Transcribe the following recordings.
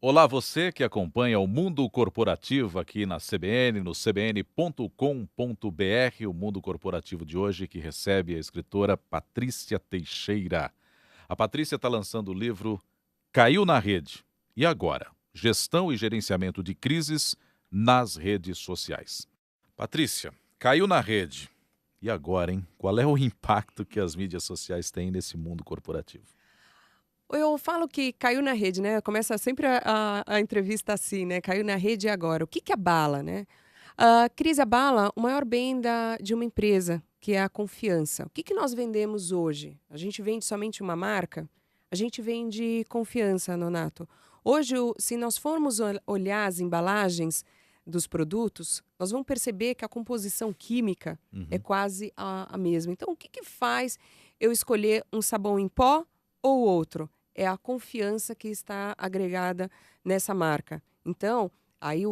Olá, você que acompanha o Mundo Corporativo aqui na CBN, no cbn.com.br, o Mundo Corporativo de hoje que recebe a escritora Patrícia Teixeira. A Patrícia está lançando o livro Caiu na Rede. E agora? Gestão e gerenciamento de crises nas redes sociais. Patrícia, caiu na rede. E agora, hein? Qual é o impacto que as mídias sociais têm nesse mundo corporativo? Eu falo que caiu na rede, né, começa sempre a entrevista assim, né, caiu na rede e agora? O que que abala, né? A crise abala o maior bem de uma empresa, que é a confiança. O que que nós vendemos hoje? A gente vende somente uma marca? A gente vende confiança, Nonato. Hoje, se nós formos olhar as embalagens dos produtos, nós vamos perceber que a composição química é Uhum. quase a mesma. Então, o que que faz eu escolher um sabão em pó ou outro? É a confiança que está agregada nessa marca. Então, aí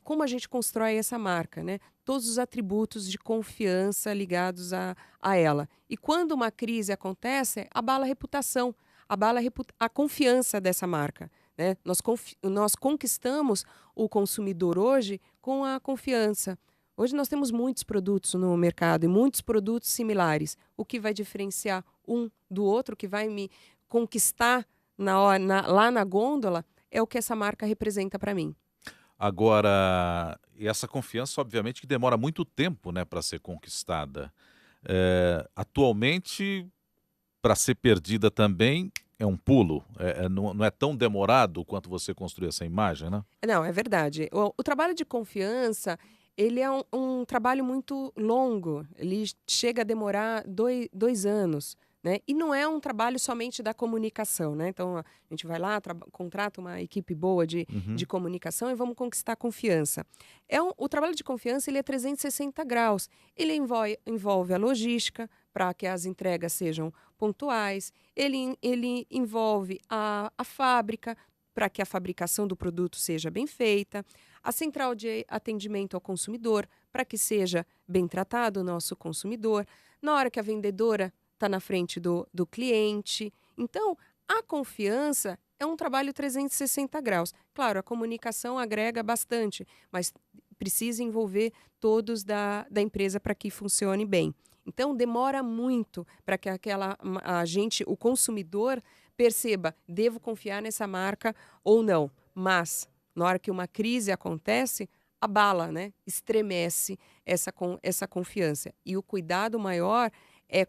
como a gente constrói essa marca, né? Todos os atributos de confiança ligados a ela. E quando uma crise acontece, abala a reputação, abala a confiança dessa marca, né? Nós conquistamos o consumidor hoje com a confiança. Hoje nós temos muitos produtos no mercado e muitos produtos similares. O que vai diferenciar um do outro, que vai me conquistar lá na gôndola, é o que essa marca representa para mim. Agora, e essa confiança, obviamente, que demora muito tempo, né, para ser conquistada. Atualmente, para ser perdida também é um pulo, não é tão demorado quanto você construir essa imagem, né? Não, é verdade. O trabalho de confiança, ele é um trabalho muito longo, ele chega a demorar 2 anos, né? E não é um trabalho somente da comunicação, né? Então, a gente vai lá, contrata uma equipe boa de Uhum. comunicação e vamos conquistar a confiança. O trabalho de confiança, ele é 360 graus. Ele envolve a logística, para que as entregas sejam pontuais, ele envolve a fábrica, para que a fabricação do produto seja bem feita, a central de atendimento ao consumidor, para que seja bem tratado o nosso consumidor, na hora que a vendedora está na frente do cliente. Então, a confiança é um trabalho 360 graus. Claro, a comunicação agrega bastante, mas precisa envolver todos da empresa para que funcione bem. Então, demora muito para que o consumidor, perceba, devo confiar nessa marca ou não. Mas, na hora que uma crise acontece, abala, né? Estremece essa confiança. E o cuidado maior é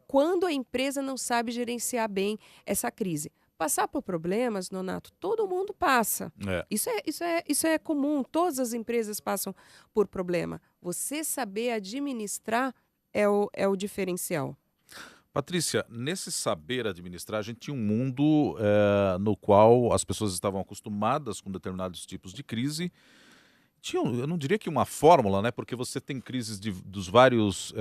quando a empresa não sabe gerenciar bem essa crise. Passar por problemas, Nonato, todo mundo passa. É. Isso é comum, todas as empresas passam por problema. Você saber administrar é o diferencial. Patrícia, nesse saber administrar, a gente tinha um mundo, no qual as pessoas estavam acostumadas com determinados tipos de crise. Eu não diria que uma fórmula, né, porque você tem crises dos vários,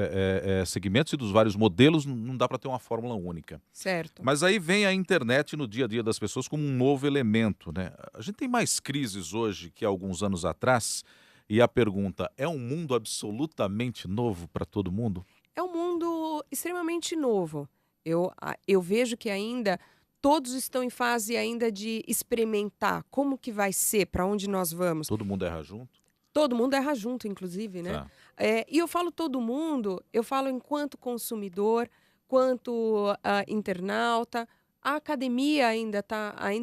segmentos e dos vários modelos, não dá para ter uma fórmula única. Certo. Mas aí vem a internet no dia a dia das pessoas como um novo elemento, né. A gente tem mais crises hoje que há alguns anos atrás, e a pergunta: é um mundo absolutamente novo para todo mundo? É um mundo extremamente novo. Eu vejo que ainda todos estão em fase ainda de experimentar como que vai ser, para onde nós vamos. Todo mundo erra junto? Todo mundo erra junto, inclusive, né. Tá. E eu falo todo mundo, eu falo enquanto consumidor, quanto, internauta. A academia ainda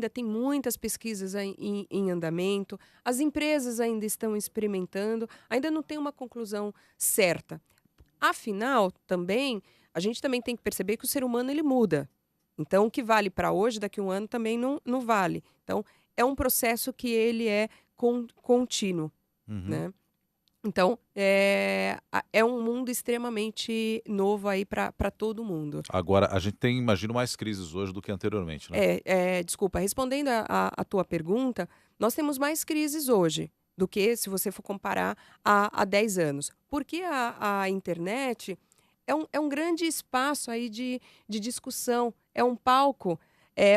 tem muitas pesquisas em andamento, as empresas ainda estão experimentando, ainda não tem uma conclusão certa. Afinal, também, a gente também tem que perceber que o ser humano ele muda. Então, o que vale para hoje, daqui a um ano também não vale. Então, é um processo que ele é contínuo, Uhum. né. Então, é um mundo extremamente novo aí para todo mundo. Agora, a gente tem, imagino, mais crises hoje do que anteriormente, né? Desculpa, respondendo a tua pergunta, nós temos mais crises hoje do que se você for comparar há 10 anos. Porque a internet é um grande espaço aí de discussão, é um palco,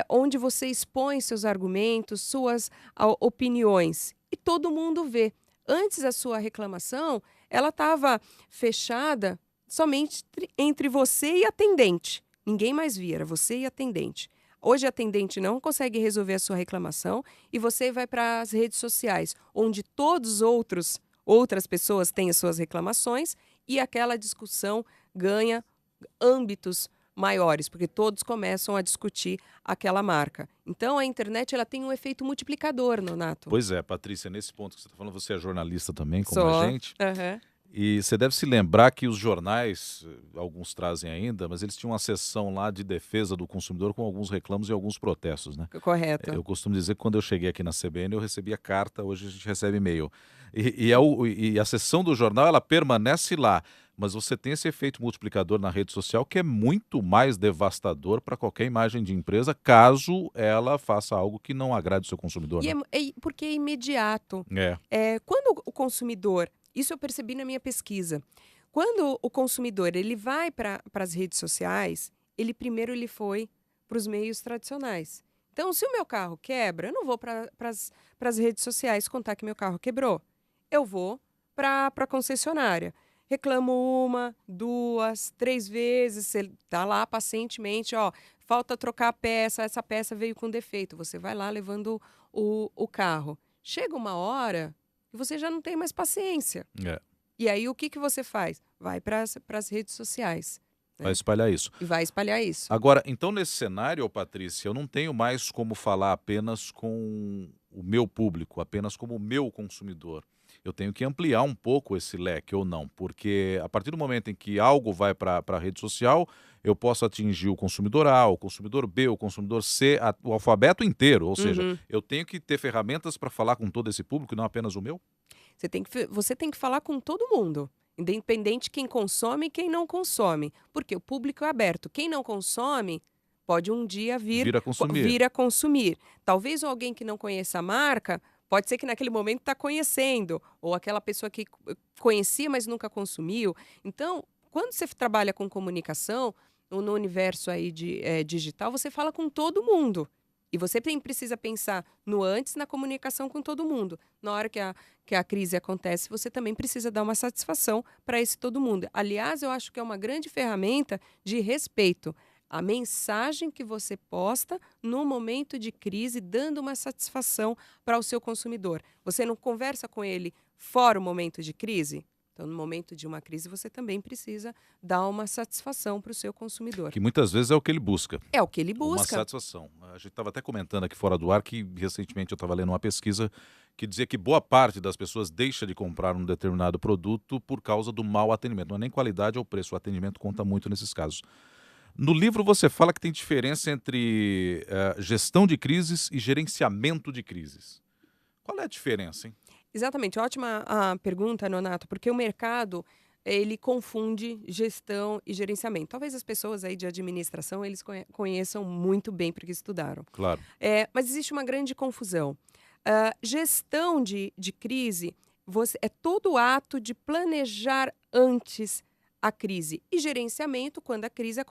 onde você expõe seus argumentos, suas opiniões, e todo mundo vê. Antes a sua reclamação, ela estava fechada somente entre você e a atendente. Ninguém mais via, era você e a atendente. Hoje a atendente não consegue resolver a sua reclamação e você vai para as redes sociais, onde outras pessoas têm as suas reclamações e aquela discussão ganha âmbitos maiores, porque todos começam a discutir aquela marca. Então, a internet ela tem um efeito multiplicador, Nonato. Pois é, Patrícia, nesse ponto que você está falando, você é jornalista também, como a Só. gente. Aham. E você deve se lembrar que os jornais, alguns trazem ainda, mas eles tinham uma seção lá de defesa do consumidor com alguns reclamos e alguns protestos, né? Correto. Eu costumo dizer que quando eu cheguei aqui na CBN eu recebia carta, hoje a gente recebe e-mail. E a seção do jornal ela permanece lá, mas você tem esse efeito multiplicador na rede social que é muito mais devastador para qualquer imagem de empresa, caso ela faça algo que não agrade o seu consumidor, né? Porque é imediato. É, Quando o consumidor, isso eu percebi na minha pesquisa, quando o consumidor ele vai para as redes sociais, ele foi para os meios tradicionais. Então, se o meu carro quebra, eu não vou para as redes sociais contar que meu carro quebrou. Eu vou para a concessionária. Reclamo 1, 2, 3 vezes, você está lá pacientemente, ó, falta trocar a peça, essa peça veio com defeito. Você vai lá levando o carro. Chega uma hora e você já não tem mais paciência. é. E aí, o que você faz? Vai para as redes sociais. Vai espalhar isso. E vai espalhar isso. Agora, então nesse cenário, ô Patrícia, eu não tenho mais como falar apenas com o meu público, apenas como o meu consumidor. Eu tenho que ampliar um pouco esse leque ou não, porque a partir do momento em que algo vai para a rede social, eu posso atingir o consumidor A, o consumidor B, o consumidor C, o alfabeto inteiro. Ou seja, eu tenho que ter ferramentas para falar com todo esse público e não apenas o meu? Você tem que falar com todo mundo, independente quem consome e quem não consome, porque o público é aberto. Quem não consome pode um dia Vir a consumir. vir a consumir. Talvez alguém que não conheça a marca, pode ser que naquele momento está conhecendo, ou aquela pessoa que conhecia, mas nunca consumiu. Então, quando você trabalha com comunicação, no universo aí digital, você fala com todo mundo. E você precisa pensar no antes, na comunicação com todo mundo. Na hora que a crise acontece, você também precisa dar uma satisfação para esse todo mundo. Aliás, eu acho que é uma grande ferramenta de respeito. A mensagem que você posta no momento de crise, dando uma satisfação para o seu consumidor. Você não conversa com ele fora o momento de crise? Então, no momento de uma crise, você também precisa dar uma satisfação para o seu consumidor. Que muitas vezes é o que ele busca. É o que ele busca. Uma satisfação. A gente estava até comentando aqui fora do ar que recentemente eu estava lendo uma pesquisa que dizia que boa parte das pessoas deixa de comprar um determinado produto por causa do mau atendimento. Não é nem qualidade ou preço, o atendimento conta muito nesses casos. No livro você fala que tem diferença entre gestão de crises e gerenciamento de crises. Qual é a diferença, hein? Exatamente, ótima a pergunta, Nonato, porque o mercado ele confunde gestão e gerenciamento. Talvez as pessoas aí de administração eles conheçam muito bem porque estudaram. Claro. Mas existe uma grande confusão. Gestão de crise é todo o ato de planejar antes a crise. E gerenciamento, quando a crise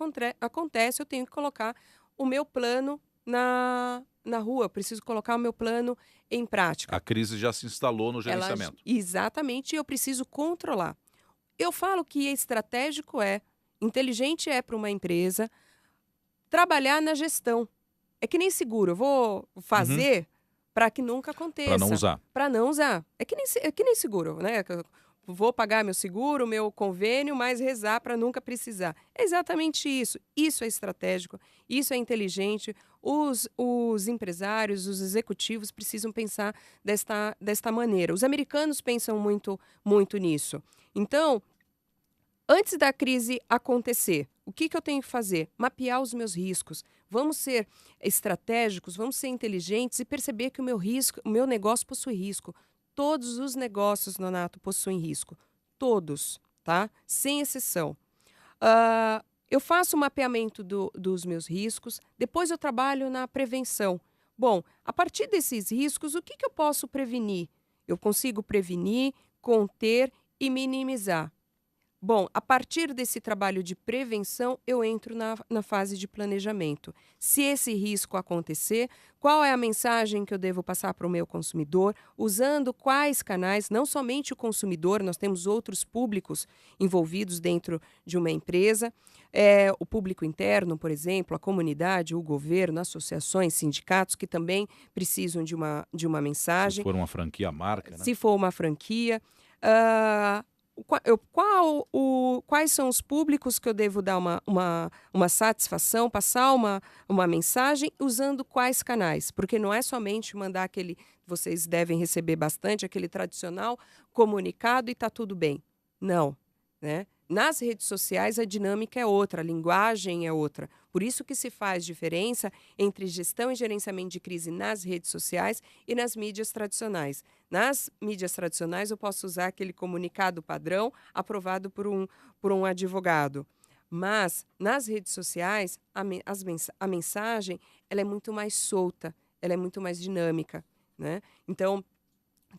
acontece, eu tenho que colocar o meu plano na rua, eu preciso colocar o meu plano em prática. A crise já se instalou no gerenciamento. Exatamente, e eu preciso controlar. Eu falo que estratégico inteligente para uma empresa trabalhar na gestão. É que nem seguro, eu vou fazer para que nunca aconteça. Para não usar. Para não usar. É que nem seguro, né? Vou pagar meu seguro, meu convênio, mas rezar para nunca precisar. É exatamente isso. Isso é estratégico, isso é inteligente. Os empresários, os executivos precisam pensar desta maneira. Os americanos pensam muito nisso. Então, antes da crise acontecer, o que eu tenho que fazer? Mapear os meus riscos. Vamos ser estratégicos, vamos ser inteligentes e perceber que o meu negócio possui risco. Todos os negócios, Nonato, possuem risco. Todos, tá? Sem exceção. Eu faço o mapeamento dos meus riscos, depois eu trabalho na prevenção. Bom, a partir desses riscos, o que eu posso prevenir? Eu consigo prevenir, conter e minimizar. Bom, a partir desse trabalho de prevenção, eu entro na fase de planejamento. Se esse risco acontecer, qual é a mensagem que eu devo passar para o meu consumidor? Usando quais canais? Não somente o consumidor, nós temos outros públicos envolvidos dentro de uma empresa. O público interno, por exemplo, a comunidade, o governo, associações, sindicatos, que também precisam de uma Se mensagem. for uma franquia marca, né? Se for uma franquia. Quais são os públicos que eu devo dar uma satisfação, passar uma mensagem, usando quais canais? Porque não é somente mandar aquele, vocês devem receber bastante, aquele tradicional comunicado e está tudo bem. Não, né? Nas redes sociais a dinâmica é outra, a linguagem é outra. Por isso que se faz diferença entre gestão e gerenciamento de crise nas redes sociais e nas mídias tradicionais. Nas mídias tradicionais, eu posso usar aquele comunicado padrão aprovado por um advogado. Mas, nas redes sociais, a mensagem ela é muito mais solta, ela é muito mais dinâmica, né? Então,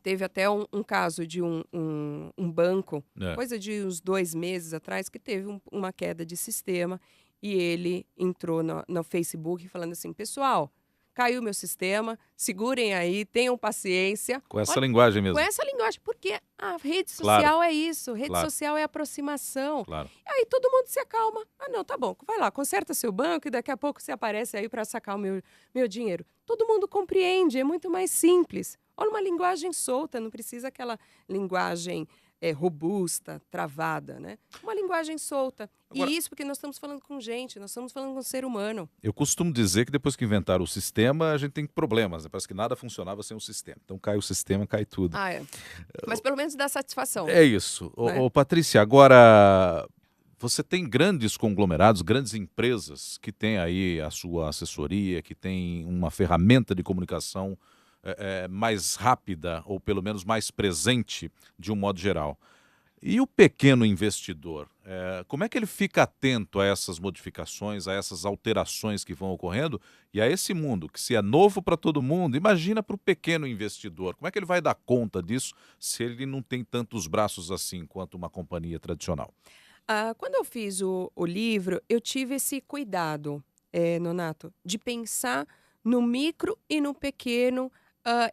teve até um caso de um banco, É. coisa de uns 2 meses atrás, que teve uma queda de sistema e ele entrou no Facebook falando assim, pessoal, caiu meu sistema, segurem aí, tenham paciência. Com essa Olha, linguagem com mesmo. essa linguagem, porque a rede Claro, social é isso, rede claro, social é aproximação. claro. Aí todo mundo se acalma. Ah, não, tá bom, vai lá, conserta seu banco e daqui a pouco você aparece aí para sacar o meu dinheiro. Todo mundo compreende, é muito mais simples. Olha, uma linguagem solta, não precisa aquela linguagem robusta, travada, né? Uma linguagem solta. Agora, E isso porque nós estamos falando com gente, nós estamos falando com ser humano. eu costumo dizer que depois que inventaram o sistema, a gente tem problemas, né? Parece que nada funcionava sem o sistema. Então cai o sistema, cai tudo. Ah, é. Mas pelo menos dá satisfação, É isso. né? Ô, Patrícia, agora você tem grandes conglomerados, grandes empresas que têm aí a sua assessoria, que tem uma ferramenta de comunicação mais rápida ou pelo menos mais presente de um modo geral. E o pequeno investidor, como é que ele fica atento a essas modificações, a essas alterações que vão ocorrendo e a esse mundo que se é novo para todo mundo, imagina para o pequeno investidor, como é que ele vai dar conta disso se ele não tem tantos braços assim quanto uma companhia tradicional? Quando eu fiz o livro, eu tive esse cuidado, Nonato, de pensar no micro e no pequeno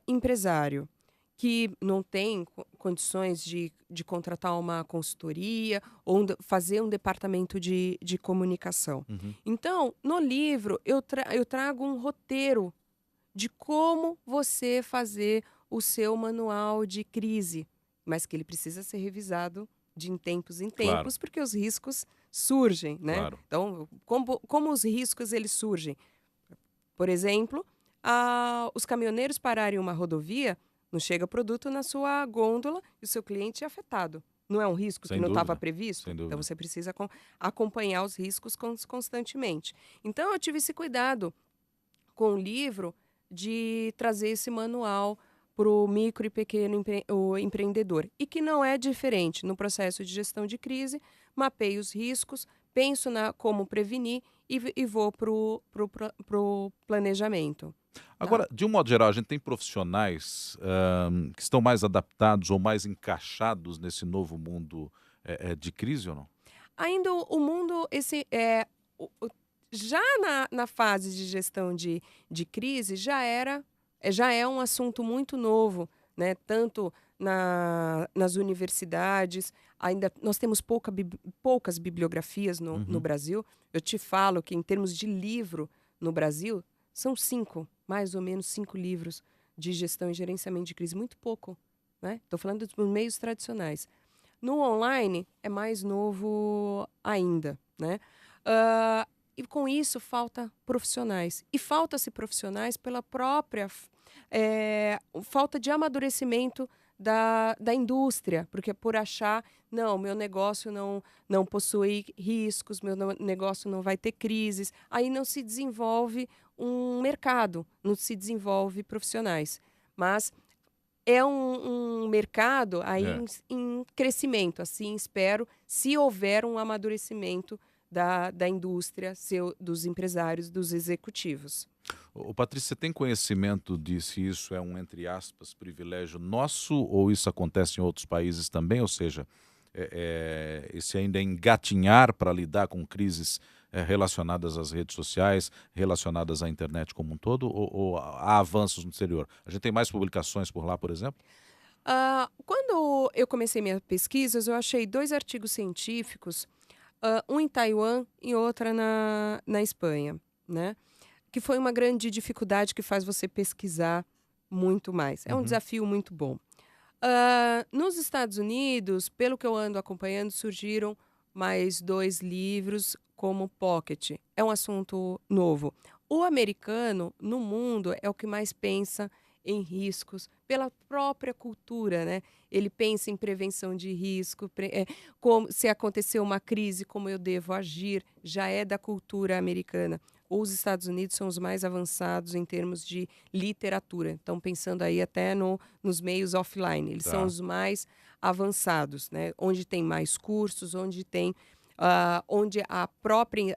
empresário, que não tem condições de contratar uma consultoria ou fazer um departamento de comunicação. Uhum. Então, no livro, eu trago um roteiro de como você fazer o seu manual de crise, mas que ele precisa ser revisado de em tempos em Claro, tempos, porque os riscos surgem, né? claro. Então, como os riscos eles surgem? Por exemplo, os caminhoneiros pararem em uma rodovia, não chega produto na sua gôndola e o seu cliente é afetado. Não é um risco Sem que não estava dúvida, previsto? sem Então, dúvida. você precisa acompanhar os riscos constantemente. Então, eu tive esse cuidado com o livro de trazer esse manual para o micro e pequeno o empreendedor. E que não é diferente no processo de gestão de crise, mapeio os riscos, penso como prevenir e vou para o planejamento. Tá? Agora, de um modo geral, a gente tem profissionais que estão mais adaptados ou mais encaixados nesse novo mundo de crise ou não? Ainda o mundo, já na fase de gestão de crise, já é um assunto muito novo, né? Tanto nas universidades, ainda nós temos poucas bibliografias no Uhum. Brasil. Eu te falo que, em termos de livro no Brasil, são mais ou menos 5 livros de gestão e gerenciamento de crise, muito pouco, né? Estou falando dos meios tradicionais. No online é mais novo ainda, né? E com isso falta profissionais. E falta-se profissionais pela própria falta de amadurecimento da indústria, porque por achar, não, meu negócio não possui riscos, meu negócio não vai ter crises, aí não se desenvolve um mercado, não se desenvolve profissionais. Mas é um mercado aí É. em crescimento, assim espero, se houver um amadurecimento da indústria, dos empresários, dos executivos. Ô, Patrícia, você tem conhecimento de se isso é um, entre aspas, privilégio nosso ou isso acontece em outros países também? Ou seja, esse ainda engatinhar para lidar com crises relacionadas às redes sociais, relacionadas à internet como um todo, ou há avanços no exterior? A gente tem mais publicações por lá, por exemplo? Quando eu comecei minhas pesquisas, eu achei 2 artigos científicos, um em Taiwan e outra na Espanha, né, que foi uma grande dificuldade que faz você pesquisar muito mais. É um Uhum. desafio muito bom. Nos Estados Unidos, pelo que eu ando acompanhando, surgiram mais 2 livros como pocket. É um assunto novo. O americano, no mundo, é o que mais pensa em riscos, pela própria cultura, né? Ele pensa em prevenção de risco, como se acontecer uma crise, como eu devo agir, já é da cultura americana. Os Estados Unidos são os mais avançados em termos de literatura. Estão pensando aí até nos meios offline. Eles são Tá. os mais avançados, né? Onde tem mais cursos, onde tem onde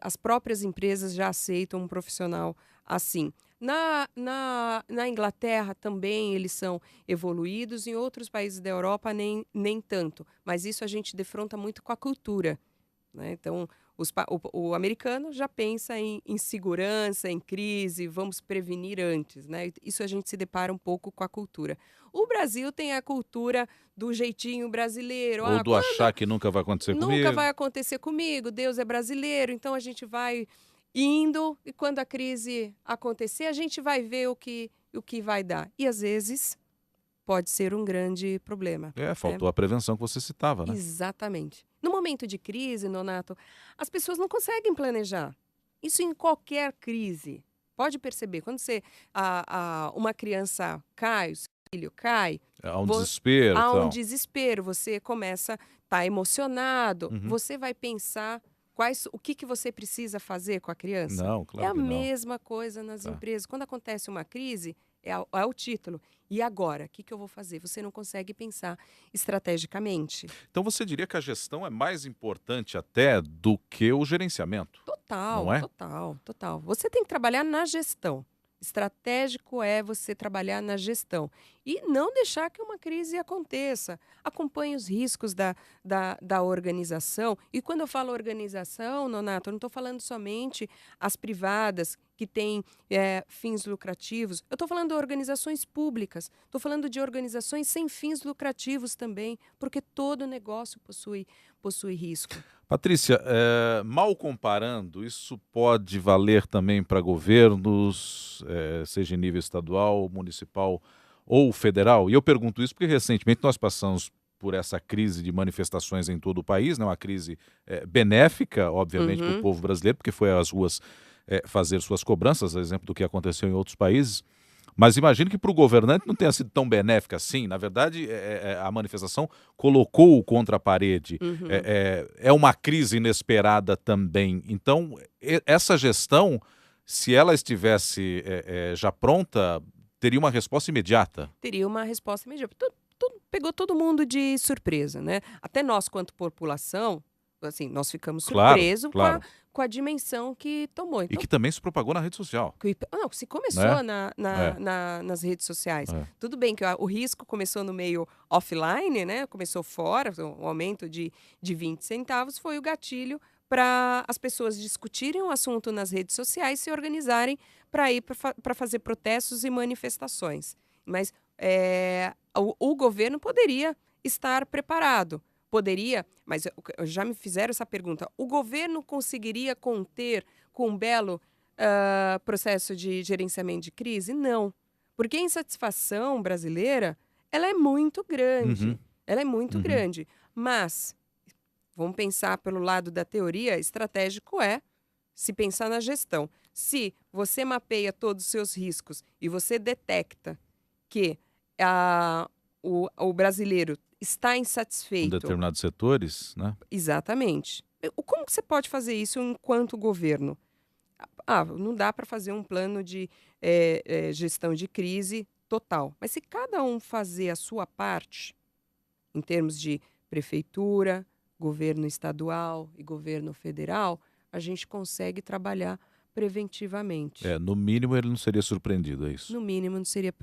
as próprias empresas já aceitam um profissional assim. Na Inglaterra também eles são evoluídos, em outros países da Europa nem tanto. Mas isso a gente defronta muito com a cultura, né? Então, o americano já pensa em segurança, em crise, vamos prevenir antes, né? Isso a gente se depara um pouco com a cultura. O Brasil tem a cultura do jeitinho brasileiro. Ou do Quando achar que nunca vai acontecer nunca comigo? vai acontecer comigo, Deus é brasileiro, então a gente vai indo e quando a crise acontecer, a gente vai ver o que vai dar. E às vezes pode ser um grande problema, né? Faltou a prevenção que você citava, né? Exatamente. No momento de crise, Nonato, as pessoas não conseguem planejar. Isso em qualquer crise. Pode perceber, quando uma criança cai, o seu filho cai, Há um desespero, há um então. desespero, você começa a estar emocionado, Uhum. você vai pensar o que você precisa fazer com a criança. Não, É claro a que não. mesma coisa nas Tá. empresas. Quando acontece uma crise, é o título. E agora? O que eu vou fazer? Você não consegue pensar estrategicamente. Então você diria que a gestão é mais importante até do que o gerenciamento, não Total, é? total, total. Você tem que trabalhar na gestão. Estratégico é você trabalhar na gestão e não deixar que uma crise aconteça. Acompanhe os riscos da organização. E quando eu falo organização, Nonato, eu não estou falando somente as privadas que têm fins lucrativos. Eu estou falando de organizações públicas. Estou falando de organizações sem fins lucrativos também, porque todo negócio possui risco. Patrícia, mal comparando, isso pode valer também para governos, seja em nível estadual, municipal ou federal? E eu pergunto isso porque recentemente nós passamos por essa crise de manifestações em todo o país, né? Uma crise benéfica, obviamente, para o Uhum. povo brasileiro, porque foi às ruas fazer suas cobranças, a exemplo do que aconteceu em outros países. Mas imagino que para o governante não tenha sido tão benéfica assim. Na verdade, a manifestação colocou-o contra a parede. Uhum. É uma crise inesperada também. Então, essa gestão, se ela estivesse já pronta, teria uma resposta imediata. Teria uma resposta imediata. Pegou todo mundo de surpresa, né? Até nós, quanto população, assim, nós ficamos Claro, surpresos com a, claro. com a dimensão que tomou. E Então, que também se propagou na rede social, não, se né? começou É, nas redes sociais. é. Tudo bem que o risco começou no meio offline, né? Começou fora, o aumento de 20 centavos foi o gatilho para as pessoas discutirem o assunto nas redes sociais e se organizarem para ir para fazer protestos e manifestações. Mas o governo poderia estar preparado. Poderia, mas já me fizeram essa pergunta. O governo conseguiria conter com um belo processo de gerenciamento de crise? Não. Porque a insatisfação brasileira, ela é muito Uhum, grande. Ela é muito uhum. grande. Mas, vamos pensar pelo lado da teoria, estratégico é se pensar na gestão. Se você mapeia todos os seus riscos e você detecta que o brasileiro está Com insatisfeito. determinados setores, né? Exatamente. Como que você pode fazer isso enquanto governo? Não dá para fazer um plano de gestão de crise total. Mas se cada um fazer a sua parte, em termos de prefeitura, governo estadual e governo federal, a gente consegue trabalhar preventivamente. No mínimo ele não seria surpreendido, é isso? No mínimo, não seria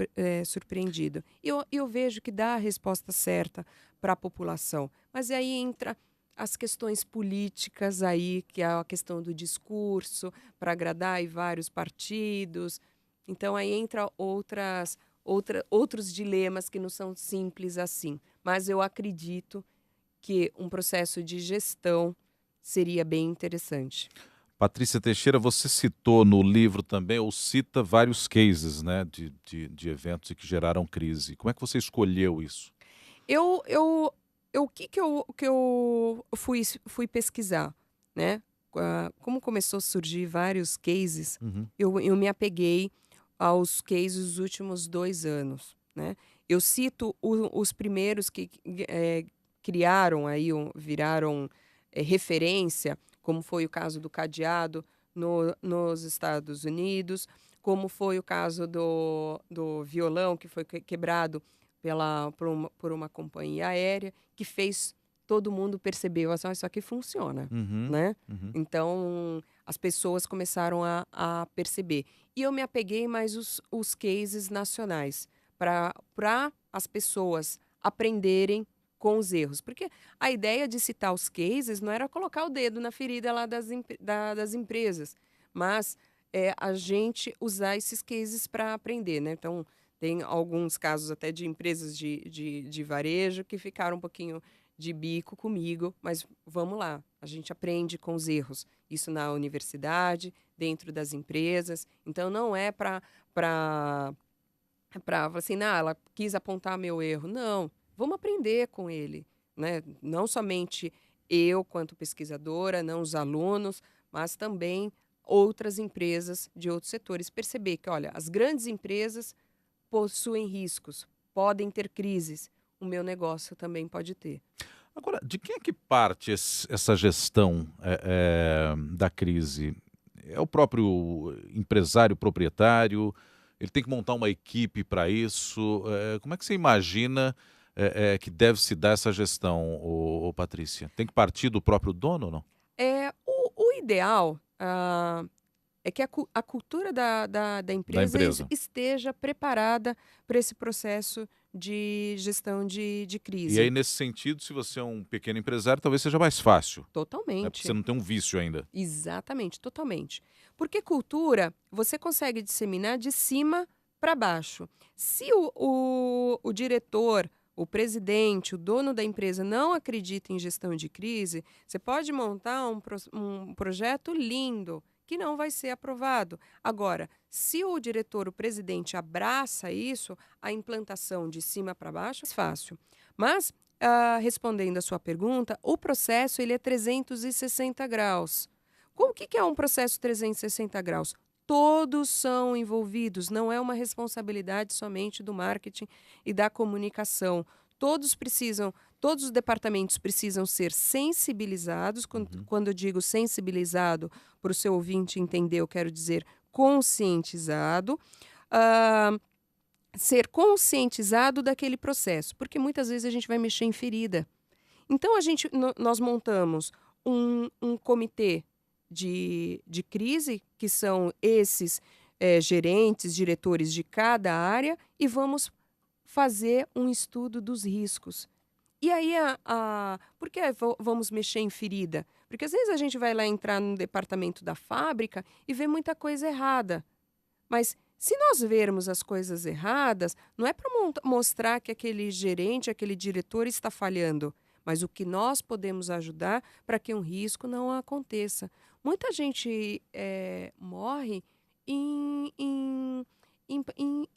surpreendido. Eu vejo que dá a resposta certa para a população. Mas aí entra as questões políticas aí, que é a questão do discurso, para agradar aí vários partidos. Então aí entra outros dilemas que não são simples assim. Mas eu acredito que um processo de gestão seria bem interessante. Patrícia Teixeira, você citou no livro também, ou cita vários cases, né, de eventos que geraram crise. Como é que você escolheu isso? O que eu fui pesquisar, né? Como começou a surgir vários cases, Uhum. eu me apeguei aos cases dos últimos 2 anos, né? Eu cito os primeiros que criaram aí, viraram referência, como foi o caso do cadeado nos Estados Unidos, como foi o caso do violão que foi quebrado por uma companhia aérea, que fez todo mundo perceber, assim, isso aqui funciona, Uhum. né? Uhum. Então, as pessoas começaram a perceber. E eu me apeguei mais os cases nacionais, para as pessoas aprenderem com os erros. Porque a ideia de citar os cases não era colocar o dedo na ferida lá das empresas, mas a gente usar esses cases para aprender, né? Então, tem alguns casos até de empresas de varejo que ficaram um pouquinho de bico comigo, mas vamos lá, a gente aprende com os erros. Isso na universidade, dentro das empresas. Então, não é para assim, não, ela quis apontar meu erro. Não, vamos aprender com ele, né? Não somente eu, quanto pesquisadora, não os alunos, mas também outras empresas de outros setores. Perceber que, olha, as grandes empresas possuem riscos, podem ter crises. O meu negócio também pode ter. Agora, de quem é que parte essa gestão da crise? É o próprio empresário proprietário? Ele tem que montar uma equipe para isso? Como é que você imagina que deve se dar essa gestão, Patrícia? Tem que partir do próprio dono ou não? O ideal é que a cultura da Da empresa empresa. esteja preparada para esse processo de gestão de E aí, crise. nesse sentido, se você é um pequeno empresário, talvez seja mais fácil, né? Porque você Totalmente. não tem um vício ainda. Exatamente, totalmente. Porque cultura você consegue disseminar de cima para baixo. Se o diretor, o presidente, o dono da empresa não acredita em gestão de crise, você pode montar um projeto lindo que não vai ser aprovado. Agora, se o diretor, o presidente abraça isso, a implantação de cima para baixo é fácil. Mas, respondendo a sua pergunta, o processo ele é 360 graus. O que é um processo 360 graus? Todos são envolvidos, não é uma responsabilidade somente do marketing e da comunicação. Todos os departamentos precisam ser sensibilizados. Uhum. Quando eu digo sensibilizado, para o seu ouvinte entender, eu quero dizer conscientizado. Ah, ser conscientizado daquele processo, porque muitas vezes a gente vai mexer em ferida. Então, nós montamos um comitê de crise, que são esses gerentes, diretores de cada área, e vamos fazer um estudo dos riscos. E aí, por que vamos mexer em ferida? Porque às vezes a gente vai lá entrar no departamento da fábrica e vê muita coisa errada. Mas se nós vermos as coisas erradas, não é para mostrar que aquele gerente, aquele diretor está falhando, mas o que nós podemos ajudar para que um risco não aconteça. Muita gente morre em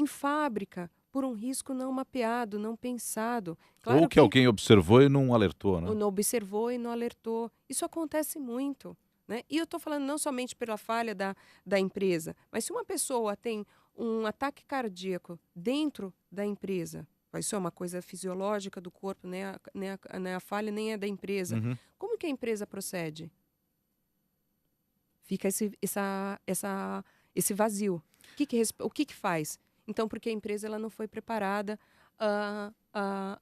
fábrica por um risco não mapeado, não pensado. Ou Claro que que alguém observou e não alertou, né? não observou e não alertou. Isso acontece muito, né? E eu estou falando não somente pela falha da empresa, mas se uma pessoa tem um ataque cardíaco dentro da empresa, isso é uma coisa fisiológica do corpo, nem a falha nem é da empresa. Uhum. Como que a empresa procede? Fica esse vazio. O que faz? Então, porque a empresa ela não foi preparada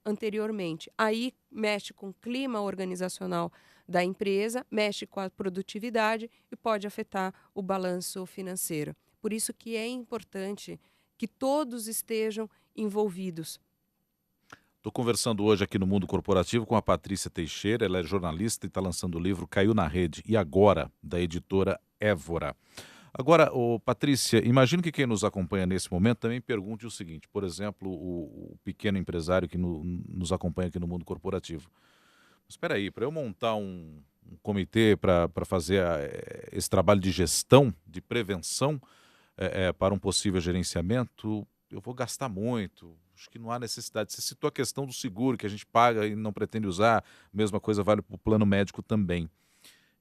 anteriormente. Aí mexe com o clima organizacional da empresa, mexe com a produtividade e pode afetar o balanço financeiro. Por isso que é importante que todos estejam envolvidos. Estou conversando hoje aqui no Mundo Corporativo com a Patrícia Teixeira, ela é jornalista e está lançando o livro Caiu na Rede, e Agora, da editora Évora. Agora, Patrícia, imagino que quem nos acompanha nesse momento também pergunte o seguinte, por exemplo, o pequeno empresário que nos acompanha aqui no Mundo Corporativo. Espera aí, para eu montar um comitê para fazer esse trabalho de gestão, de prevenção para um possível gerenciamento, eu vou gastar muito. Acho que não há necessidade. Você citou a questão do seguro, que a gente paga e não pretende usar. A mesma coisa vale para o plano médico também.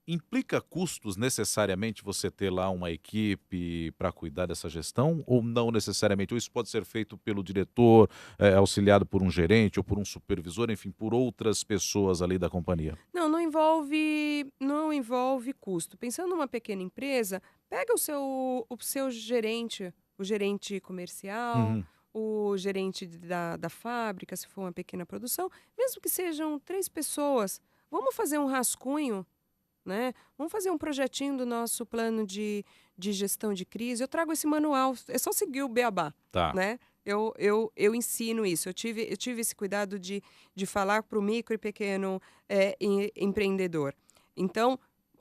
Implica custos necessariamente você ter lá uma equipe para cuidar dessa gestão ou não necessariamente? Ou isso pode ser feito pelo diretor, auxiliado por um gerente ou por um supervisor, enfim, por outras pessoas ali da companhia? Não envolve custo. Pensando numa pequena empresa, pega o seu gerente, o gerente comercial, Uhum. o gerente da fábrica, se for uma pequena produção, mesmo que sejam 3 pessoas, vamos fazer um rascunho, né? Vamos fazer um projetinho do nosso plano de gestão de crise. Eu trago esse manual, é só seguir o beabá, Tá. né? Eu ensino isso. Eu tive esse cuidado de falar para o micro e pequeno empreendedor. Então,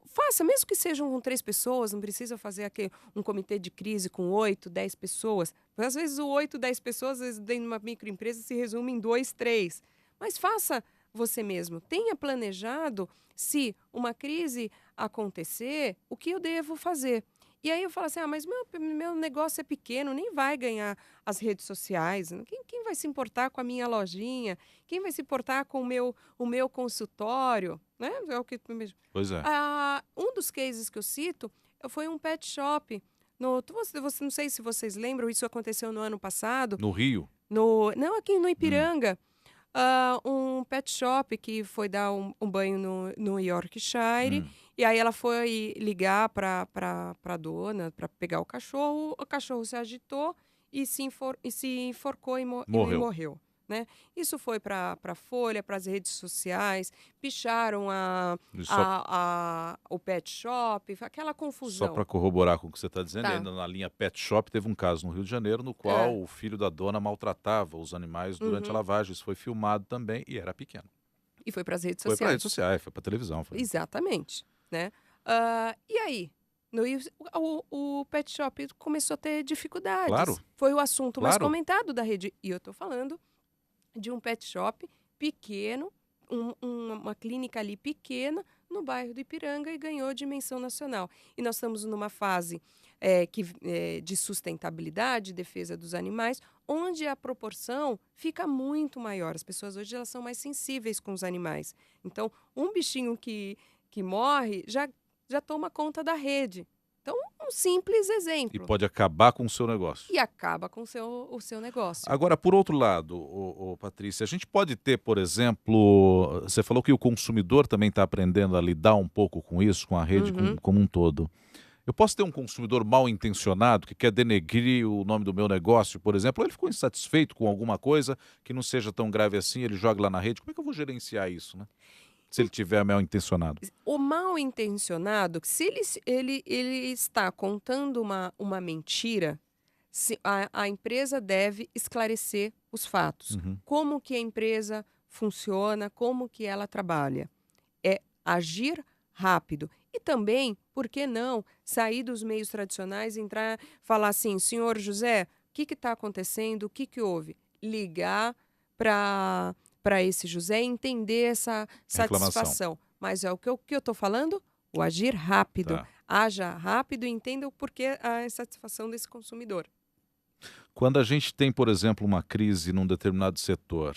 faça, mesmo que sejam com 3 pessoas, não precisa fazer aqui um comitê de crise com 8, 10 pessoas. Às vezes, o 8, 10 pessoas, às vezes, dentro de uma microempresa, se resume em 2, 3. Mas faça você mesmo. Tenha planejado, se uma crise acontecer, o que eu devo fazer. E aí eu falo assim, mas meu negócio é pequeno, nem vai ganhar as redes sociais. Quem vai se importar com a minha lojinha? Quem vai se importar com o meu consultório? Né? É o que... Pois é. Um dos cases que eu cito foi um pet shop. Não sei se vocês lembram, isso aconteceu no ano passado. No Rio? Não, aqui no Hum. Ipiranga. Um pet shop que foi dar um banho no Yorkshire. Hum. E aí ela foi ligar para a dona para pegar o cachorro se agitou e se enforcou e Morreu. morreu. Né? Isso foi para a Folha, para as redes sociais, picharam o pet shop, aquela Só confusão. para corroborar com o que você está dizendo, Tá. ainda na linha Pet Shop, teve um caso no Rio de Janeiro no É. qual o filho da dona maltratava os animais durante a Uhum. lavagem. Isso foi filmado também e era pequeno. E foi para as redes Foi para redes sociais. sociais, foi para televisão. Foi. Exatamente, né? E aí? O pet shop começou a ter dificuldades. Claro, Foi o assunto mais claro. comentado da rede. E eu estou falando de um pet shop pequeno, uma clínica ali pequena, no bairro do Ipiranga, e ganhou dimensão nacional. E nós estamos numa fase de sustentabilidade, defesa dos animais, onde a proporção fica muito maior. As pessoas hoje elas são mais sensíveis com os animais. Então, um bichinho que morre já toma conta da rede. Então, um simples E exemplo. pode acabar com o seu negócio. E acaba com o seu negócio. Agora, por outro lado, Patrícia, a gente pode ter, por exemplo, você falou que o consumidor também está aprendendo a lidar um pouco com isso, com a rede Uhum. como um todo. Eu posso ter um consumidor mal intencionado que quer denegrir o nome do meu negócio, por exemplo, ou ele ficou insatisfeito com alguma coisa que não seja tão grave assim, ele joga lá na rede. Como é que eu vou gerenciar isso, né? Se ele tiver mal intencionado. O mal intencionado, se ele está contando uma mentira, a empresa deve esclarecer os fatos. Uhum. Como que a empresa funciona, como que ela trabalha. É agir rápido. E também, por que não, sair dos meios tradicionais e entrar, falar assim, senhor José, o que está acontecendo, o que houve? Ligar para esse José e entender essa Reclamação. satisfação. Mas é o que eu estou falando? O agir rápido. Tá. Haja rápido e entenda o porquê a insatisfação desse consumidor. Quando a gente tem, por exemplo, uma crise num determinado setor,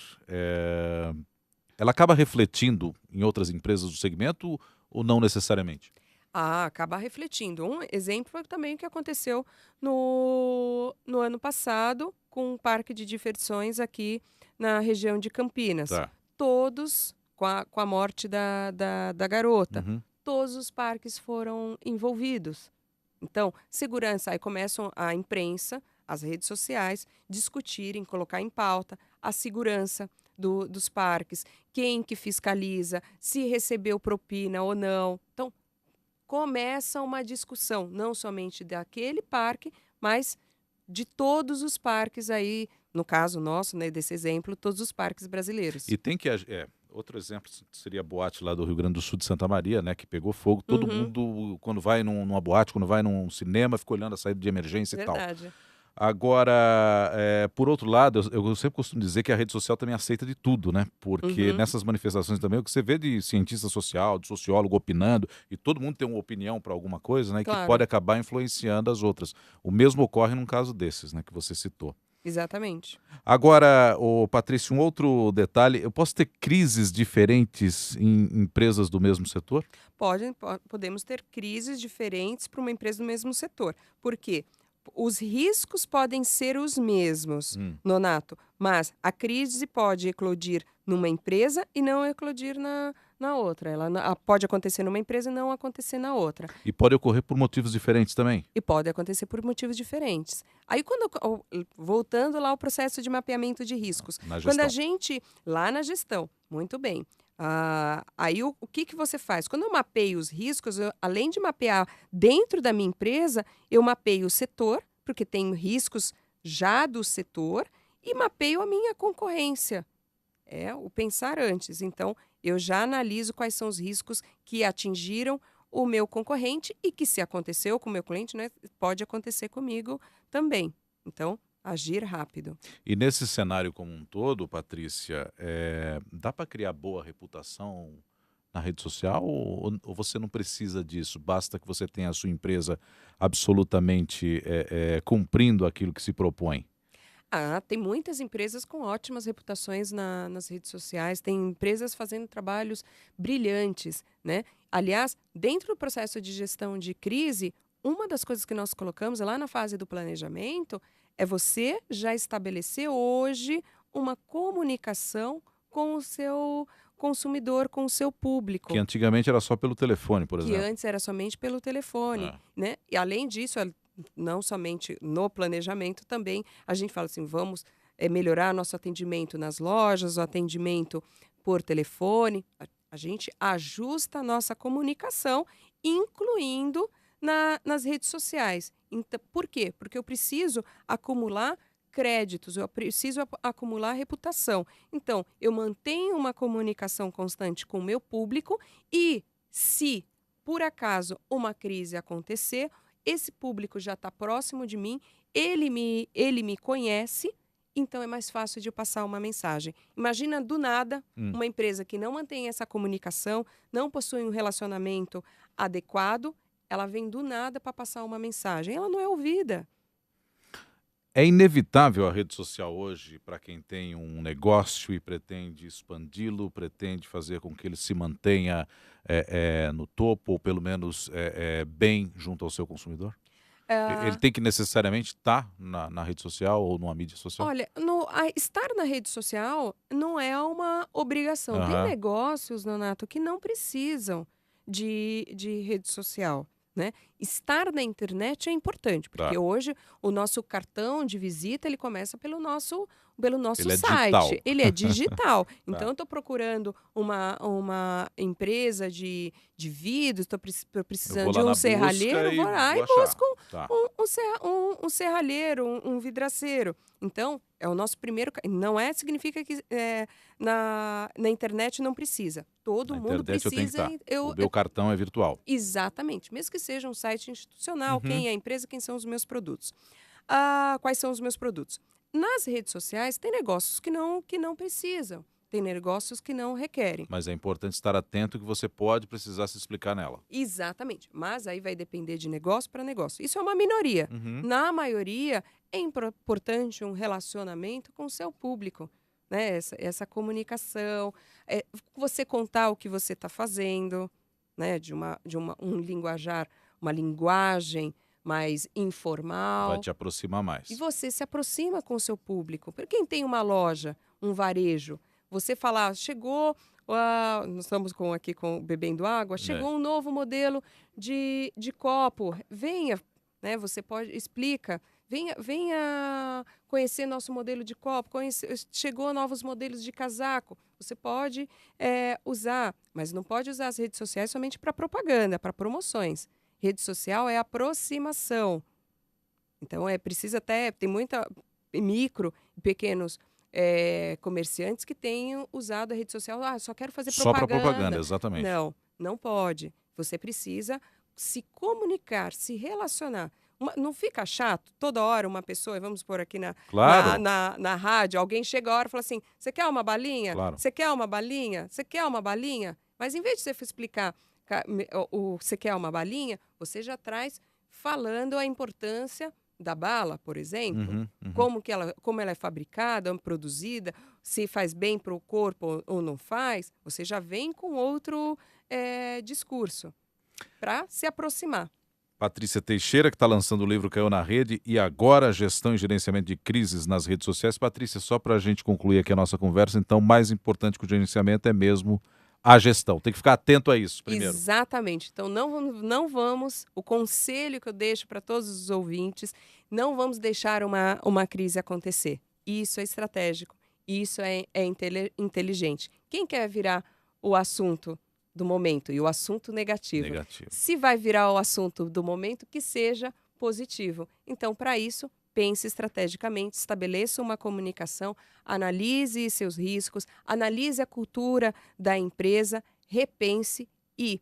ela acaba refletindo em outras empresas do segmento ou não necessariamente? Acaba refletindo. Um exemplo foi também o que aconteceu no ano passado com um parque de diversões aqui na região de Campinas. Tá. Todos, com a morte da garota, Uhum. todos os parques foram envolvidos. Então, segurança, aí começam a imprensa, as redes sociais, discutirem, colocar em pauta a segurança dos parques, quem que fiscaliza, se recebeu propina ou não. Então, começa uma discussão, não somente daquele parque, mas de todos os parques aí, no caso nosso, né, desse exemplo, todos os parques brasileiros. E tem que outro exemplo seria a boate lá do Rio Grande do Sul de Santa Maria, né, que pegou fogo. Todo Uhum, mundo, quando vai numa boate, quando vai num cinema, fica olhando a saída de emergência e tal. verdade. Agora, por outro lado, eu sempre costumo dizer que a rede social também aceita de tudo, né? Porque Uhum, nessas manifestações também, o que você vê de cientista social, de sociólogo opinando, e todo mundo tem uma opinião para alguma coisa, né? E que pode claro, acabar influenciando as outras. O mesmo ocorre num caso desses, né? Que você citou. exatamente. Agora, Patrício, um outro detalhe, eu posso ter crises diferentes em empresas do mesmo setor? Podemos ter crises diferentes para uma empresa do mesmo setor. Por quê? Os riscos podem ser os mesmos, Hum. Nonato, mas a crise pode eclodir numa empresa e não eclodir na outra. Pode acontecer numa empresa e não acontecer na outra. E pode ocorrer por motivos diferentes também, E pode acontecer por motivos diferentes. Aí, voltando lá ao processo de mapeamento de riscos, na quando a gestão. gente, lá na gestão, muito bem. Aí, o que que você faz? Quando eu mapeio os riscos, além de mapear dentro da minha empresa, eu mapeio o setor, porque tenho riscos já do setor, e mapeio a minha concorrência. É o pensar antes. Então, eu já analiso quais são os riscos que atingiram o meu concorrente e que, se aconteceu com o meu cliente, né, pode acontecer comigo também. Então, agir rápido. E nesse cenário como um todo, Patrícia, dá para criar boa reputação na rede social ou você não precisa disso? Basta que você tenha a sua empresa absolutamente cumprindo aquilo que se propõe? Tem muitas empresas com ótimas reputações nas redes sociais, tem empresas fazendo trabalhos brilhantes, né? Aliás, dentro do processo de gestão de crise, uma das coisas que nós colocamos lá na fase do planejamento é você já estabelecer hoje uma comunicação com o seu consumidor, com o seu Que público. antigamente era só pelo telefone, por Que exemplo. antes era somente pelo telefone, É. né. E além disso, não somente no planejamento, também a gente fala assim: "Vamos, melhorar nosso atendimento nas lojas, o atendimento por telefone". A gente ajusta a nossa comunicação, incluindo nas redes sociais. Por quê? Porque eu preciso acumular créditos, eu preciso acumular reputação. Então, eu mantenho uma comunicação constante com o meu público e, se por acaso uma crise acontecer, esse público já está próximo de mim, ele me conhece, então é mais fácil de eu passar uma mensagem. Imagina, do nada, Hum. uma empresa que não mantém essa comunicação, não possui um relacionamento adequado, ela vem do nada para passar uma mensagem. Ela não é ouvida. É inevitável a rede social hoje para quem tem um negócio e pretende expandi-lo, pretende fazer com que ele se mantenha no topo, ou pelo menos bem junto ao seu consumidor? Ele Ah, tem que necessariamente estar na rede social ou numa mídia social? Olha, estar na rede social não é uma obrigação. Tem Aham, negócios, Nonato, que não precisam de rede social, né? Estar na internet é importante, porque tá. hoje o nosso cartão de visita ele começa pelo nosso Ele é digital. site. Ele é digital. Então, Tá. eu estou procurando uma empresa de vidros, estou Eu precisando vou de lá um na serralheiro, busca eu e vou lá vou e achar. busco Tá. um serralheiro, um vidraceiro. Então, é o nosso primeiro. Não significa que na internet não precisa. Todo Na mundo internet eu tenho que precisa. estar. O meu cartão é virtual. Exatamente. Mesmo que seja um site institucional, Uhum. quem é a empresa, quem são os meus produtos. Quais são os meus produtos? Nas redes sociais, tem negócios que não precisam. Tem negócios que não requerem. Mas é importante estar atento que você pode precisar se explicar nela. Exatamente. Mas aí vai depender de negócio para negócio. Isso é uma minoria. Uhum. Na maioria, é importante um relacionamento com o seu público, né? Essa comunicação, você contar o que você está fazendo, né? Um linguajar, uma linguagem mais Vai informal. te aproximar E mais. você se aproxima com o seu público. Para quem tem uma loja, um varejo, você falar, chegou, nós estamos aqui bebendo água, É. chegou um novo modelo de copo, venha, né? Você explica. venha conhecer nosso modelo de copo, chegou novos modelos de casaco. Você pode usar, mas não pode usar as redes sociais somente para propaganda, para promoções. Rede social é aproximação. Então, precisa até, tem muita micro e pequenos comerciantes que tenham usado a rede social. Só quero fazer Só para propaganda. propaganda, exatamente. Não pode. Você precisa se comunicar, se relacionar. Não fica chato toda hora uma pessoa, vamos pôr aqui Claro. na rádio, alguém chega a hora e fala assim: você quer uma balinha? Claro. Você quer uma balinha? Você quer uma balinha? Mas em vez de você explicar você quer uma balinha, você já traz falando a importância da bala, por exemplo, como ela é fabricada, produzida, se faz bem para o corpo ou não faz, você já vem com outro discurso para se aproximar. Patrícia Teixeira, que está lançando o livro Caiu na Rede e agora Gestão e Gerenciamento de Crises nas Redes Sociais. Patrícia, só para a gente concluir aqui a nossa conversa, então, mais importante que o gerenciamento é mesmo a gestão. Tem que ficar atento a isso primeiro. Exatamente. Então, não vamos, o conselho que eu deixo para todos os ouvintes, não vamos deixar uma crise acontecer. Isso é estratégico, isso é inteligente. Quem quer virar o assunto do momento e o assunto negativo? Se vai virar o assunto do momento, que seja positivo. Então, para isso, pense estrategicamente, estabeleça uma comunicação, analise seus riscos, analise a cultura da empresa, repense e,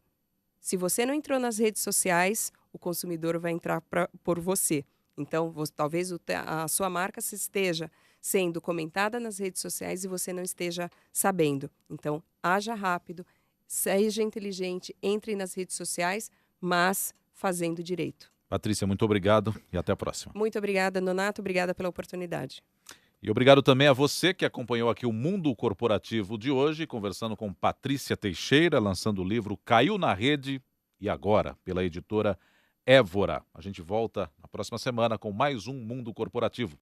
se você não entrou nas redes sociais, o consumidor vai entrar por você. Então, talvez a sua marca esteja sendo comentada nas redes sociais e você não esteja sabendo. Então, haja rápido, seja inteligente, entre nas redes sociais, mas fazendo direito. Patrícia, muito obrigado e até a próxima. Muito obrigada, Nonato. Obrigada pela oportunidade. E obrigado também a você que acompanhou aqui o Mundo Corporativo de hoje, conversando com Patrícia Teixeira, lançando o livro Caiu na Rede e Agora, pela editora Évora. A gente volta na próxima semana com mais um Mundo Corporativo.